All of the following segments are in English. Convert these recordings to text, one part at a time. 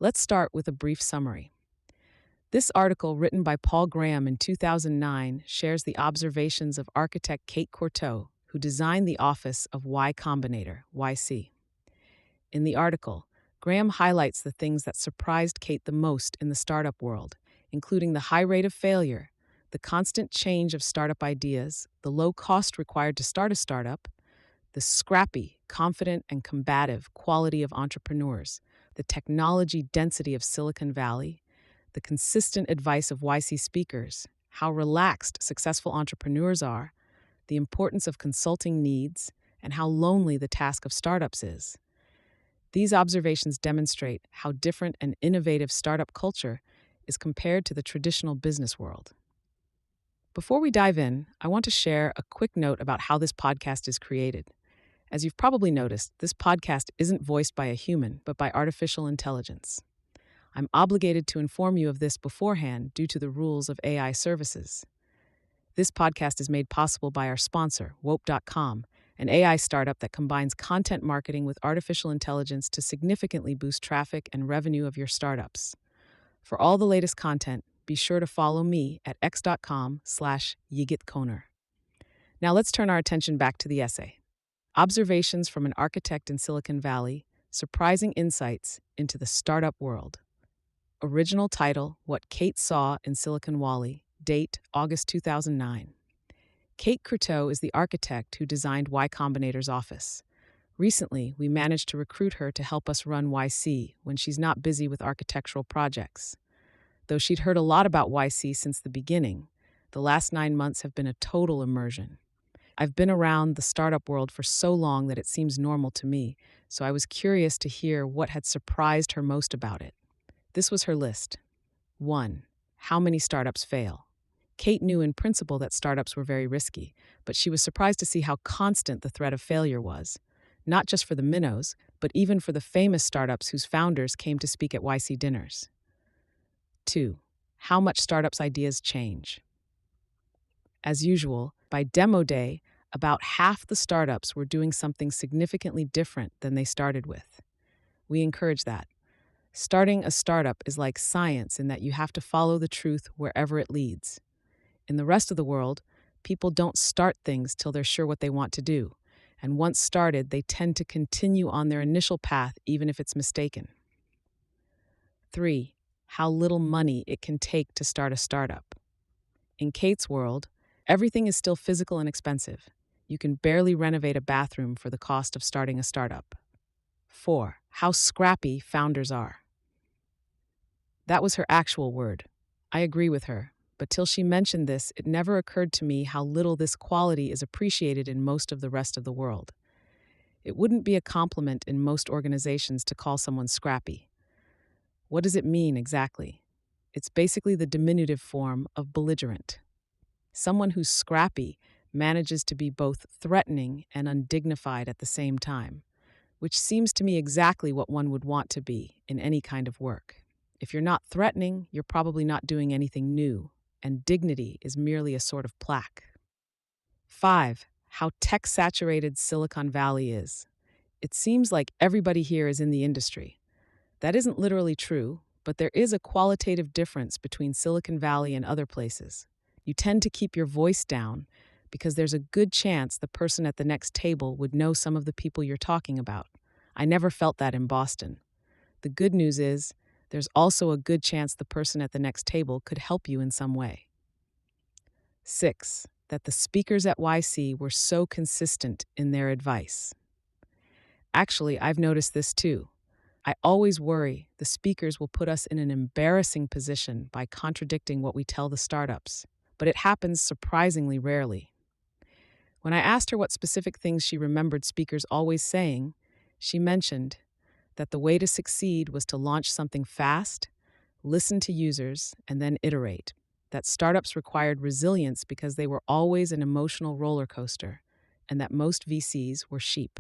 Let's start with a brief summary. This article, written by Paul Graham in 2009, shares the observations of architect Kate Courteau, who designed the office of Y Combinator, YC. In the article, Graham highlights the things that surprised Kate the most in the startup world, including the high rate of failure, the constant change of startup ideas, the low cost required to start a startup, the scrappy, confident, and combative quality of entrepreneurs, the technology density of Silicon Valley, the consistent advice of YC speakers, how relaxed successful entrepreneurs are, the importance of consulting needs, and how lonely the task of startups is. These observations demonstrate how different an innovative startup culture is compared to the traditional business world. Before we dive in, I want to share a quick note about how this podcast is created. As you've probably noticed, this podcast isn't voiced by a human, but by artificial intelligence. I'm obligated to inform you of this beforehand due to the rules of AI services. This podcast is made possible by our sponsor, Wope.com, an AI startup that combines content marketing with artificial intelligence to significantly boost traffic and revenue of your startups. For all the latest content, be sure to follow me at x.com/yigitkoner. Now let's turn our attention back to the essay. Observations from an architect in Silicon Valley, surprising insights into the startup world. Original title, What Kate Saw in Silicon Valley. Date, August 2009. Kate Courteau is the architect who designed Y Combinator's office. Recently, we managed to recruit her to help us run YC when she's not busy with architectural projects. Though she'd heard a lot about YC since the beginning, the last 9 months have been a total immersion. I've been around the startup world for so long that it seems normal to me, so I was curious to hear what had surprised her most about it. This was her list. 1. How many startups fail? Kate knew in principle that startups were very risky, but she was surprised to see how constant the threat of failure was, not just for the minnows, but even for the famous startups whose founders came to speak at YC dinners. 2. How much startups' ideas change? As usual, by demo day, about half the startups were doing something significantly different than they started with. We encourage that. Starting a startup is like science in that you have to follow the truth wherever it leads. In the rest of the world, people don't start things till they're sure what they want to do, and once started, they tend to continue on their initial path even if it's mistaken. 3. How little money it can take to start a startup. In Kate's world, everything is still physical and expensive. You can barely renovate a bathroom for the cost of starting a startup. 4. How scrappy founders are. That was her actual word. I agree with her, but till she mentioned this, it never occurred to me how little this quality is appreciated in most of the rest of the world. It wouldn't be a compliment in most organizations to call someone scrappy. What does it mean exactly? It's basically the diminutive form of belligerent. Someone who's scrappy manages to be both threatening and undignified at the same time, which seems to me exactly what one would want to be in any kind of work. If you're not threatening, you're probably not doing anything new, and dignity is merely a sort of plaque. 5. How tech-saturated Silicon Valley is. It seems like everybody here is in the industry. That isn't literally true, but there is a qualitative difference between Silicon Valley and other places. You tend to keep your voice down because there's a good chance the person at the next table would know some of the people you're talking about. I never felt that in Boston. The good news is, there's also a good chance the person at the next table could help you in some way. 6. That the speakers at YC were so consistent in their advice. Actually, I've noticed this too. I always worry the speakers will put us in an embarrassing position by contradicting what we tell the startups, but it happens surprisingly rarely. When I asked her what specific things she remembered speakers always saying, she mentioned that the way to succeed was to launch something fast, listen to users, and then iterate. That startups required resilience because they were always an emotional roller coaster, and that most VCs were sheep.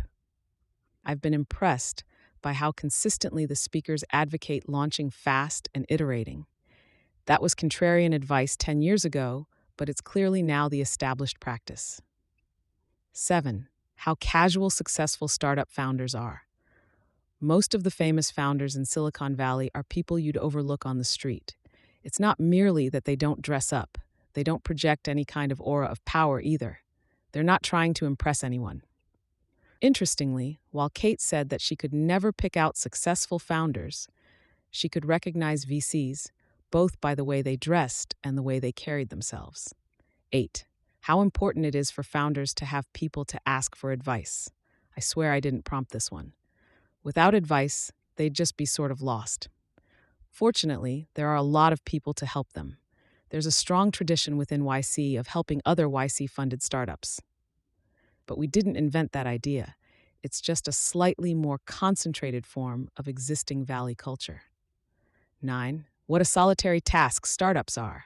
I've been impressed by how consistently the speakers advocate launching fast and iterating. That was contrarian advice 10 years ago, but it's clearly now the established practice. 7. How casual successful startup founders are. Most of the famous founders in Silicon Valley are people you'd overlook on the street. It's not merely that they don't dress up, they don't project any kind of aura of power either. They're not trying to impress anyone. Interestingly, while Kate said that she could never pick out successful founders, she could recognize VCs, both by the way they dressed and the way they carried themselves. 8. How important it is for founders to have people to ask for advice. I swear I didn't prompt this one. Without advice, they'd just be sort of lost. Fortunately, there are a lot of people to help them. There's a strong tradition within YC of helping other YC-funded startups. But we didn't invent that idea. It's just a slightly more concentrated form of existing Valley culture. 9. What a solitary task startups are.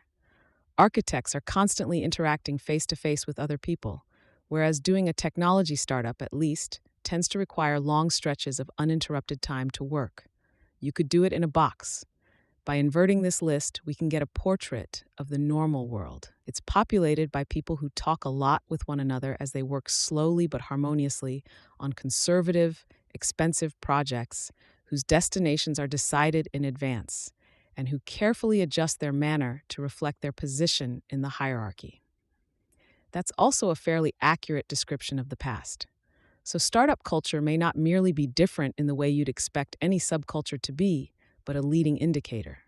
Architects are constantly interacting face-to-face with other people, whereas doing a technology startup, at least, tends to require long stretches of uninterrupted time to work. You could do it in a box. By inverting this list, we can get a portrait of the normal world. It's populated by people who talk a lot with one another as they work slowly but harmoniously on conservative, expensive projects whose destinations are decided in advance, and who carefully adjust their manner to reflect their position in the hierarchy. That's also a fairly accurate description of the past. So startup culture may not merely be different in the way you'd expect any subculture to be, but a leading indicator.